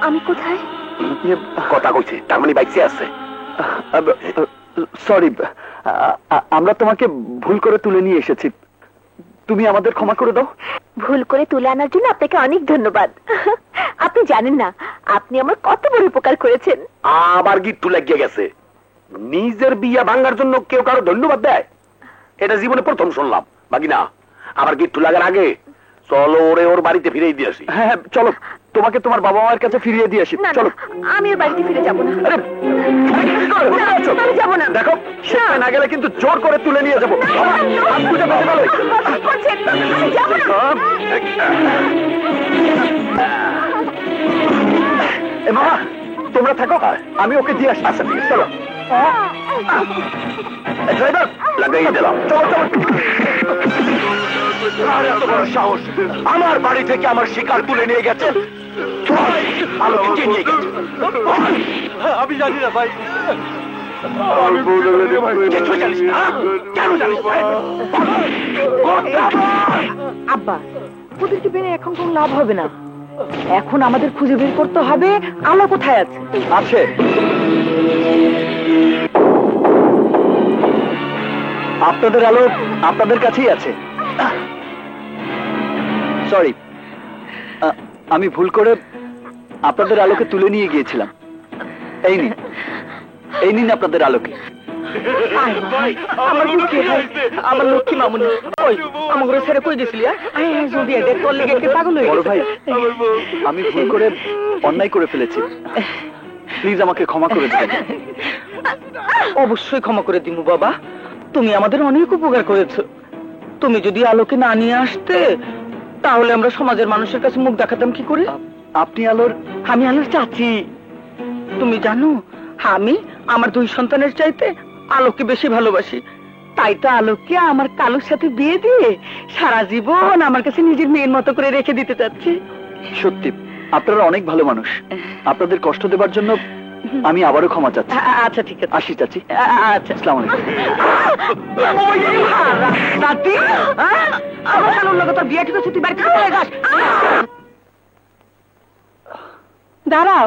আমি কোথায়? কথা কইছে, তার মানে বাইসে আছে। সরি, আমরা তোমাকে ভুল করে তুলে নিয়ে এসেছি, তুমি আমাদের ক্ষমা করে দাও। ভুল করে তুলে আনার জন্য আপনাকে অনেক ধন্যবাদ। আপনি জানেন না আপনি আমার কত বড় উপকার করেছেন। আবার গিট ঠুলে গেছে। নিজের বিয়া ভাঙার জন্য কেউ কারো ধন্যবাদ দেয়? এটা জীবনে প্রথম শুনলাম। বাকি না, আবার গিট লাগার আগে চলো ওরে ওর বাড়িতে ফিরিয়ে দিয়ে আসি। হ্যাঁ চলো, তোমাকে তোমার বাবা মায়ের কাছে ফিরিয়ে দিয়ে আসি। না, চলো। আমি ওর বাড়িতে ফিরে যাব না। আরে আমি যাব না। দেখো, সেখানে না গেলে কিন্তু জোর করে তুলে নিয়ে যাবো। মামা তোমরা থাকো, আমি ওকে দিয়ে আসি। আচ্ছা ঠিক আছে, চলো। ড্রাইভার লাগাই দিলাম। চলো চলো। আর এত বড় সাহস, আমার বাড়ি থেকে আমার শিকার তুলে নিয়ে গেছে। আলোকে কে নিয়ে গেছে? আমি জানি না ভাই। কিছু জানিস না? কেন জানিস না? আব্বা, ওদেরকে বেড়ে এখন কোন লাভ হবে না। এখন আমাদের খুঁজে বের করতে হবে আলো কোথায় আছে। আছে, আপনাদের আলো আপনাদের কাছেই আছে। সরি, আমি ভুল করে আপনাদের আলোকে তুলে নিয়ে গিয়েছিলাম। এই নিন আপনাদের আলোকে। আমার বুকে আমার লক্ষ্মী মামুনি, ওই আমার ঘরে ছেড়ে কই দিছিলি? জলদি দেখ, তোর লেগে কে পাগল হয়ে বড় গেছে। ভাই, আমি ভুল করে অন্যায় করে ফেলেছি, প্লিজ আমাকে ক্ষমা করে দেবেন। অবশ্যই ক্ষমা করে দিমু বাবা, তুমি আমাদের অনেক উপকার করেছো। তুমি যদি আলোকে না নিয়ে আসতে তাহলে আমরা সমাজের মানুষের কাছে মুখ দেখাতাম কি করে? আপনি আলোর? আমি আলোর চাচি। তুমি জানো আমি আমার 2 সন্তানের চাইতে আলোককে বেশি ভালোবাসি। তাই তো আলোককে আমার কালুর সাথে বিয়ে দিয়ে সারা জীবন আমার কাছে নিজের মেয়ের মতো করে রেখে দিতে চাচ্ছি। সত্যি আপনারা অনেক ভালো মানুষ, আপনাদের কষ্ট দেবার জন্য আমি আবারও ক্ষমা চাচ্ছি। আচ্ছা ঠিক আছে, আসি চাচি। আচ্ছা। আসসালামু আলাইকুম। নাতি, আমার কালুর লগে তোর বিয়ে ঠিক আছে, তুই বাড়ি থেকে চলে যাস। দাঁড়াও,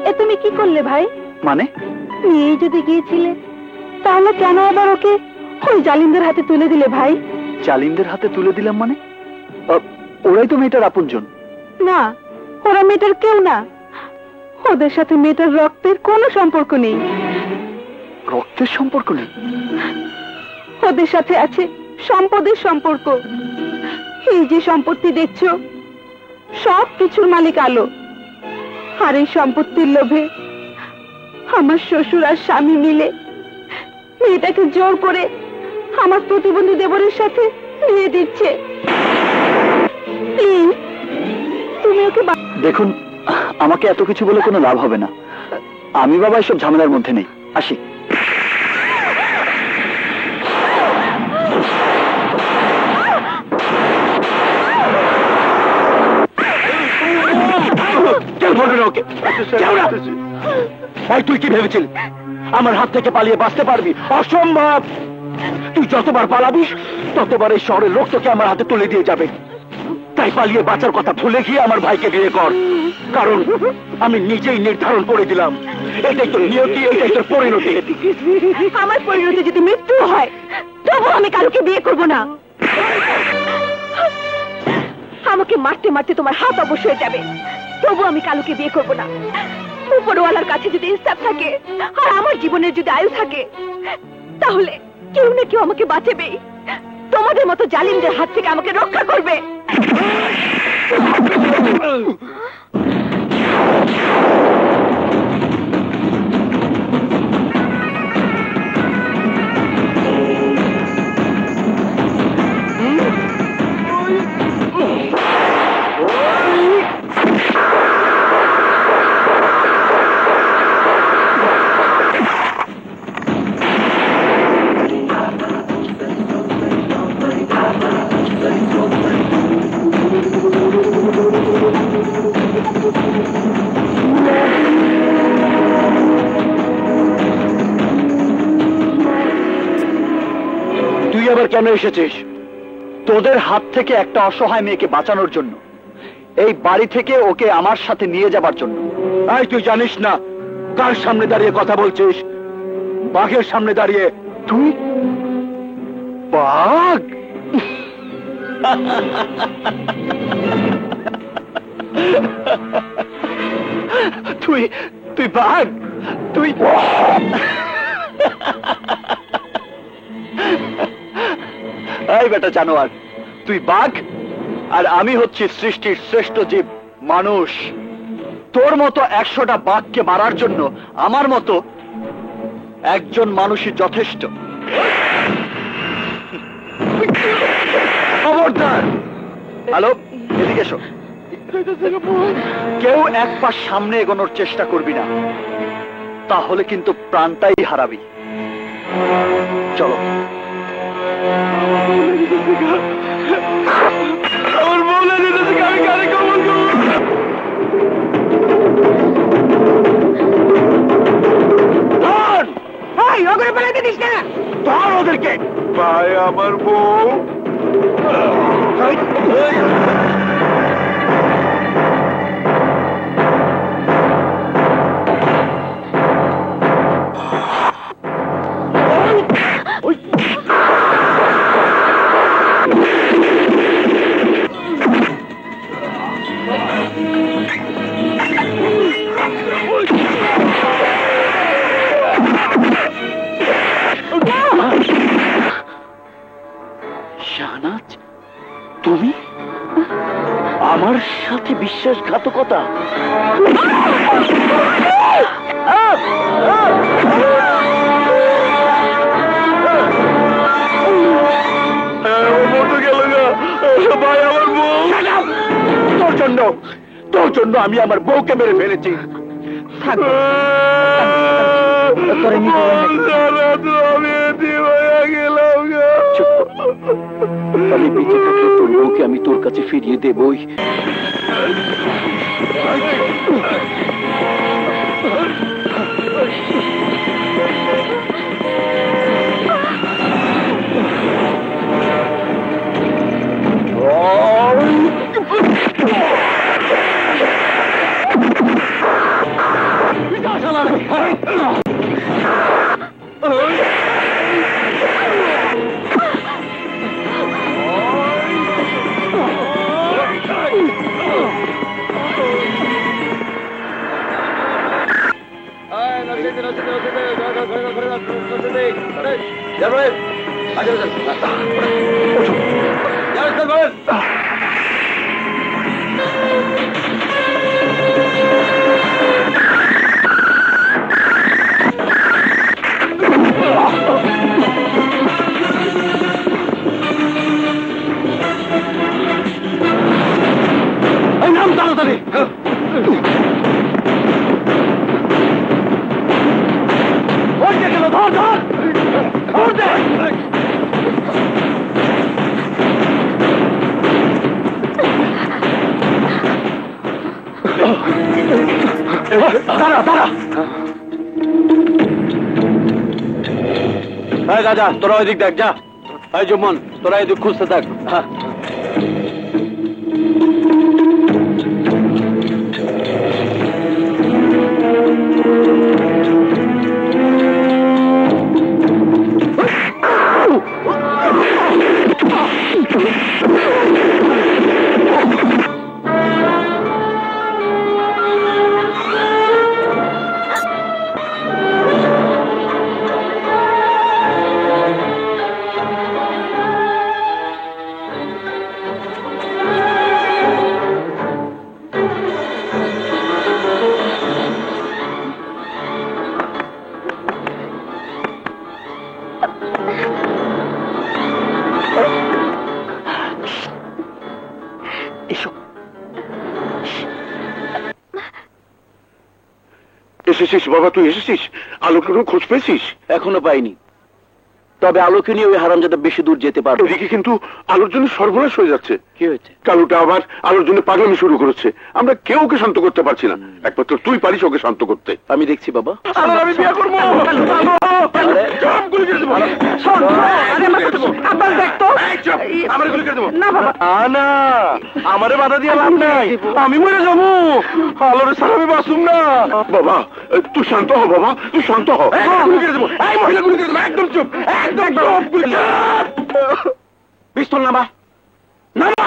এ তুমি কি করলে ভাই? মানে? নিয়ে যদি গিয়েছিলে তাহলে কেন আবার ওকে ওই জালিমদের হাতে তুলে দিলে ভাই? জালিমদের হাতে তুলে দিলাম মানে? ওরাই তো মেয়েটার আপনজন। না, ওরা মেয়েটার কেউ না। ওদের সাথে মেয়েটার রক্তের কোনো সম্পর্ক নেই। রক্তের সম্পর্ক নেই? ওদের সাথে আছে সম্পদের সম্পর্ক। এই যে সম্পত্তি দেখছো, সব কিছুর মালিক আলো। আর এই সম্পত্তির লোভে আমার শ্বশুর আর স্বামী মিলে মেয়েটাকে জোর করে আমার প্রতিবন্ধী দেবরের সাথে বিয়ে দিচ্ছে। প্লিজ তুমি ওকে দেখুন, আমাকে এত কিছু বলে কোনো লাভ হবে না। আমি বাবা এসব ঝামেলার মধ্যে নেই। আসি। তুই কি ভেবেছিলি আমার হাত থেকে পালিয়ে বাঁচতে পারবি? অসম্ভব। তুই যতবার পালাবিস ততবার এই শহরের লোক তোকে আমার হাতে তুলে দিয়ে যাবে। তাই পালিয়ে বাঁচার কথা ভুলে গিয়ে আমার ভাইকে বিয়ে কর, কারণ আমি নিজেই নির্ধারণ করে দিলাম এটাই তোর নিয়তি, এটাই তোর পরিণতি। আমার পরিণতি যদি মৃত্যু হয় তবু আমি কালুকে বিয়ে করব না। আমাকে মারতে মারতে তোমার হাত অবশ্য হয়ে যাবে, তবু আমি কালুকে বিয়ে করব না। উপরওয়ালার কাছে যদি ইনসাফ থাকে আর আমার জীবনের যদি আয়ু থাকে তাহলে কেউ না কেউ আমাকে বাঁচাবেই। তোমাদের মতো জালিমদের হাত থেকে আমাকে রক্ষা করবে। তুই আবার কেন এসেছিস? তোদের হাত থেকে একটা অসহায় মেয়েকে বাঁচানোর জন্য, এই বাড়ি থেকে ওকে আমার সাথে নিয়ে যাবার জন্য। আই তুই জানিস না কার সামনে দাঁড়িয়ে কথা বলছিস? বাঘের সামনে দাঁড়িয়ে। তুই বাঘ? তুই তুই বাঘ? তুই এই বেটা জানোয়ার, তুই বাঘ আর আমি হচ্ছি সৃষ্টির শ্রেষ্ঠ জীব মানুষ। তোর মতো 100টা বাঘকে মারার জন্য আমার মতো একজন মানুষই যথেষ্ট। খবরদার! হ্যালো, এদিকে এসো। কেউ এক পা সামনে এগোনোর চেষ্টা করবি না, তাহলে কিন্তু প্রাণটাই হারাবি। চলো। আমার বলে দিতেছে আমি কারে কবল করব। ওগুলো পালাতে দিস না, ধর ওদেরকে। ভাই আমার বউ। শাহনাজ, তুমি? বিশ্বাসঘাতকতা। ভাই আমার বউ, তোর জন্য আমি আমার বউকে মেরে ফেলেছি। আমি বেঁচে থাকলে তোর বউকে আমি তোর কাছে ফিরিয়ে দেবই। যা, তোরা ওই দিক দেখ, যা। এই জুম্মন, তোরা এদিক খুঁজতে থাক। এসেছিস বাবা, তুই এসেছিস? আলোকের খোঁজ পেয়েছিস? এখনো পাইনি, তবে আলোকে নিয়ে ওই হারামজাদা বেশি দূর যেতে পারবে। এদিকে কিন্তু আলোর জন্য সর্বনাশ হয়ে যাচ্ছে। কি হয়েছে? কালুটা আবার আলোর জন্য পাগলামি শুরু করেছে। আমরা কেউ ওকে শান্ত করতে পারছি না, একমাত্র তুই পারিস ওকে শান্ত করতে। আমি দেখছি বাবা। আমি বিয়ে করবো। আমারে বাধা দিয়ে লাভ নাই, আমি মরে যাবো। আলোর ছাড়া আমি বাঁচুম না। বাবা তুই শান্ত হ, বাবা তুই শান্ত হ। এই মহিলা গুলি করে দেবো, একদম চুপ, একদম চুপ। পিস্তল নামা, নামা,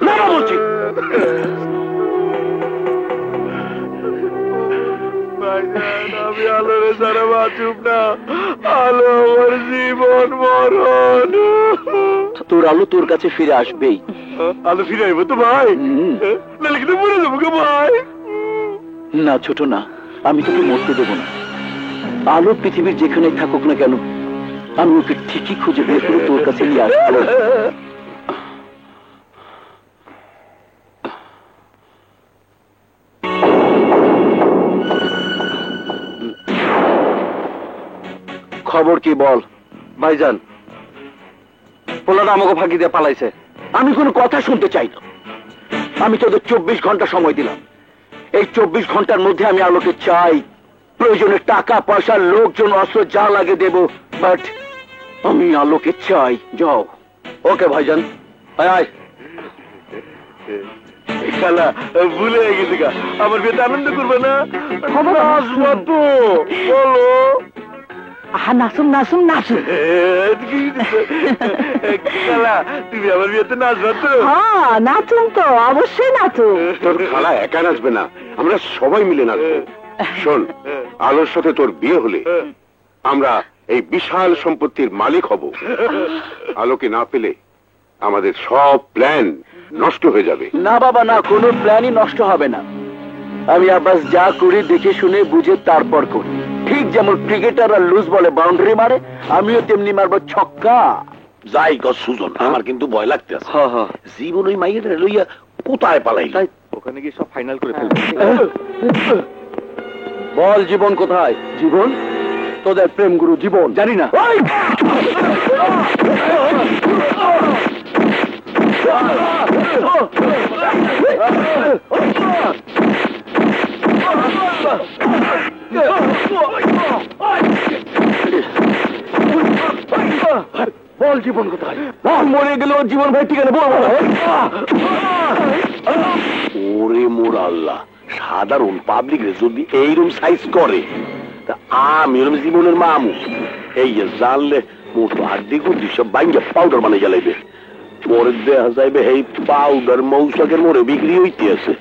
নামা বলছি। আমি আলোরে ছাড়া বাঁচুম না। আলো আমার জীবন মরণ। তোর আলো তোর কাছে ফিরে আসবেই। আলো ফিরে আইবো তো ভাই? নাহলে কিন্তু মরে যাবো গো ভাই। না ছোট না, আমি তোকে মরতে দেবো না। আলো পৃথিবীর যেখানে থাকুক না কেন, আমি ওকে ঠিকই খুঁজে বের করে তোর কাছে নিয়ে আসবো। খবর কি বল? ভাইজান, পোলাটা আমাকে ফাঁকি দিয়ে পালাইছে। আমি কোনো কথা শুনতে চাই না। আমি তোদের 24 ঘন্টা সময় দিলাম। এই 24 ঘন্টার মধ্যে আমি আলোকে চাই। প্রয়োজনে টাকা পয়সা, লোকজন, অস্ত্র যা লাগে দেব, বাট আমি আলোকে চাই। যাও। ওকে ভাইজান, আয় আয়। খালা ভুলে গেছি গা, আমার বিয়েতে আনন্দ করবে না? আসবো তো, বলো। নাচুম নাচুম নাচুম। খালা তুমি আমার বিয়েতে নাচবা তো? হ্যাঁ নাচুম তো, অবশ্যই নাচুম। তোর খালা একা নাচবে না, আমরা সবাই মিলে নাচবো। শোন, আলোর সাথে তোর বিয়ে হলে আমরা এই বিশাল সম্পত্তির মালিক হব। আলোকে না পেলে আমাদের সব প্ল্যান নষ্ট হয়ে যাবে। না বাবা না, কোনো প্ল্যানই নষ্ট হবে না। আমি আব্বাস যা করি দেখে শুনে বুঝে তারপর করি। ঠিক যেমন ক্রিকেটাররা লুজ বলে বাউন্ডারি মারে, আমিও তেমনি মারবো ছক্কা। যাই গো সুজন, আমার কিন্তু ভয় লাগতেছে। হ্যাঁ হ্যাঁ, জীবন ওই মাইয়ের লইয়া কোথায় পালাই? ওখানে গিয়ে সব ফাইনাল করে ফেলবে। বল জীবন কোথায়? জীবন? তোদের প্রেম গুরু জীবন? জানি না। বল জীবন কোথায়? মরে গেল জীবন ভাই, ঠিকানা বল। ওরে মোর আল্লাহ, সাধারণ পাবলিক যদি এইরকম সাইজ করে, তা আমি ওরকম জীবনের মামু এই যে জানলে মোটো হাড্ডি গুড্ডি সব বাইঙ্গা পাউডার বানিয়ে জ্বালাইবে। পরে দেখা যাইবে এই পাউডার মৌসাকের মোড়ে বিক্রি হইতে আছে।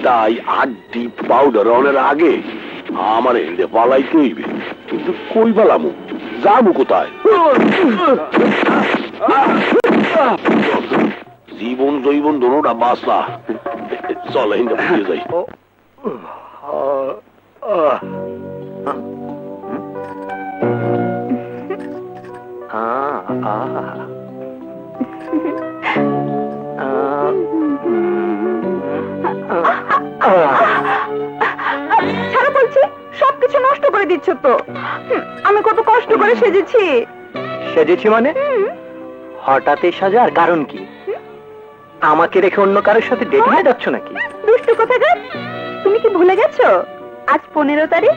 তাই হাড্ডি পাউডার অনের আগে আমার এনে পালাইতে হইবে। কিন্তু কই পালামু, যাবো কোথায়? জীবন জৈবন দোনোটা বাসা। চল হিন্দা বুঝে যাই। ছাড়া বলছি, সবকিছু নষ্ট করে দিচ্ছ তো। আমি কত কষ্ট করে সেজেছি। সেজেছি মানে? হঠাৎ এই সাজার কারণ কি? আমাকে রেখে অন্য কারোর সাথে ডেটিং এ যাচ্ছ নাকি? দুষ্টু কোথাকার, তুমি কি ভুলে গেছো আজ 15 তারিখ?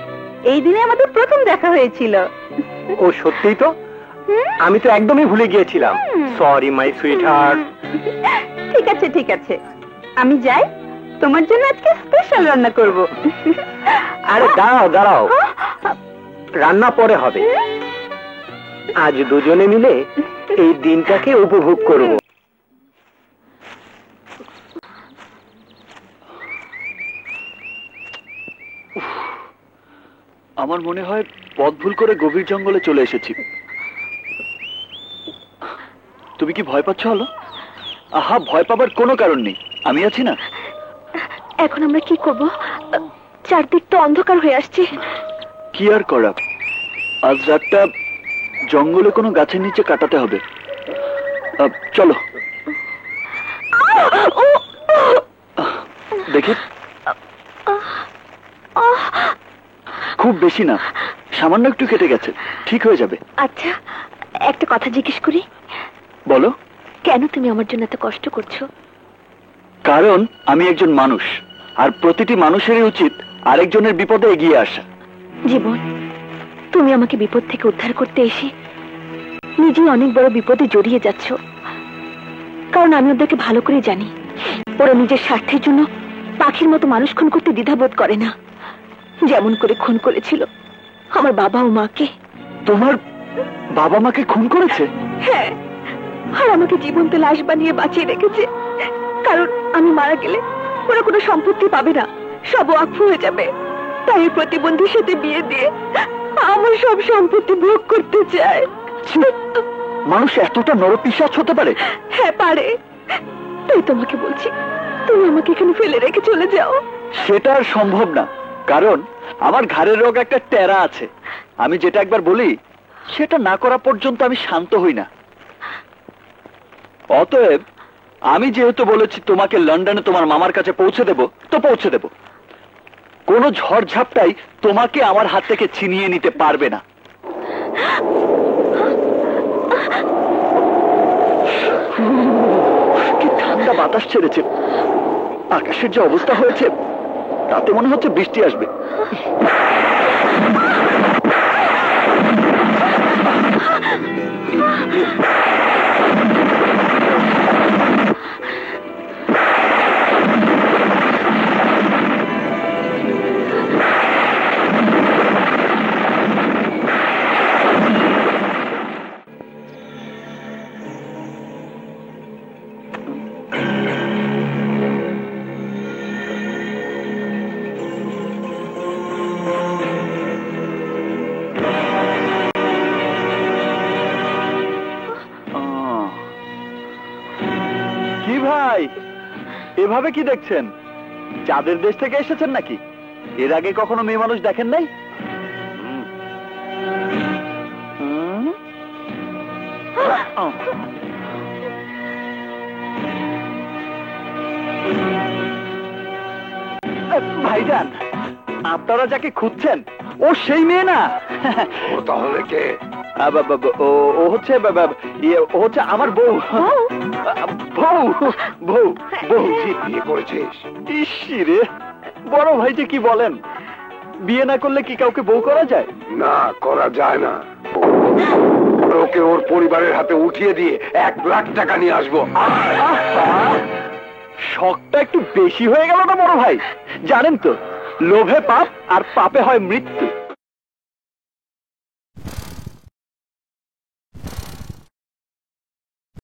এই দিনে আমাদের প্রথম দেখা হয়েছিল। ও সত্যিই তো, আমি তো একদমই ভুলে গিয়েছিলাম। Sorry my sweet heart. ঠিক আছে ঠিক আছে, আমি যাই, তোমার জন্য আজকে স্পেশাল রান্না করব। আরে দাঁড়াও দাঁড়াও, রান্না পরে হবে। আজ দুজনে মিলে এই দিনটাকে উপভোগ করব। আমার মনে হয় পথ ভুল করে গভীর জঙ্গলে চলে এসেছি। তুমি কি ভয় পাচ্ছ? হলো আহা, ভয় পাবার কোনো কারণ নেই, আমি আছি না। এখন আমরা কি করব? চারদিক তো অন্ধকার হয়ে আসছে। কি আর করা, আজ রাতটা জঙ্গলে কোনো গাছের নিচে কাটাতে হবে। চলো দেখি। খুব বেশি না, সামান্য একটু কেটে গেছে, ঠিক হয়ে যাবে। আচ্ছা, একটা কথা জিজ্ঞেস করি? বলো। কেন তুমি আমার জন্য এত কষ্ট করছো? কারণ আমি একজন মানুষ, আর প্রতিটি মানুষেরই উচিত আরেকজনের বিপদে এগিয়ে আসা। জীবন, তুমি আমাকে বিপদ থেকে উদ্ধার করতে এসে নিজেই অনেক বড় বিপদে জড়িয়ে যাচ্ছ। কারণ আমি ওদেরকে ভালো করে জানি, ওরা নিজের স্বার্থের জন্য পাখির মতো মানুষ খুন করতে দ্বিধাবোধ করে না। যেমন করে খুন করেছিল আমার বাবা ও মাকে। তোমার বাবা মাকে খুন করেছে? হ্যাঁ, আর আমাকে জীবন্ত লাশ বানিয়ে বাঁচিয়ে রেখেছে। কারণ আমি মারা গেলে ওরা কোনো সম্পত্তি পাবে না, সব ওয়াকফ হয়ে যাবে। তাই এই প্রতিবন্ধীর সাথে বিয়ে দিয়ে আমার সব সম্পত্তি ভোগ করতে চায়। মানুষ এতটা নরপিশাচ হতে পারে? হ্যাঁ পারে। তাই তোমাকে বলছি, তুমি আমাকে এখানে ফেলে রেখে চলে যাও। সেটা আর সম্ভব না, কারণ আমার ঘাড়ের রোগ একটা টেরা আছে। আমি যেটা একবার বলি সেটা না করা পর্যন্ত আমি শান্ত হই না। অতএব আমি যেহেতু বলেছি তোমাকে লন্ডনে তোমার মামার কাছে পৌঁছে দেব, তো পৌঁছে দেব। কোনো ঝড়ঝাপটাই তোমাকে আমার হাত থেকে ছিনিয়ে নিতে পারবে না। কি ঠান্ডা বাতাস ছেড়েছে, আকাশের যে অবস্থা হয়েছে তাতে মনে হচ্ছে বৃষ্টি আসবে। এভাবে কি দেখছেন? চাঁদের দেশ থেকে এসেছেন নাকি? এর আগে কখনো মেয়ে মানুষ দেখেন নাই? ভাইজান, আপনারা যাকে খুঁজছেন ও সেই মেয়ে না? ও তাহলে কে? ও হচ্ছে ও হচ্ছে আমার বউ। বউ বউ বউ জি। বিয়ে করেছিস? ইসিরে, বড় ভাই যে কি বলেন, বিয়ে না করলে কি কাউকে বউ করা যায়? না, করা যায় না। ওকে ওর পরিবারের হাতে উঠিয়ে দিয়ে 1 লাখ টাকা নিয়ে আসবো। শখটা একটু বেশি হয়ে গেল না বড় ভাই? জানেন তো, লোভে পাপ আর পাপে হয় মৃত্যু।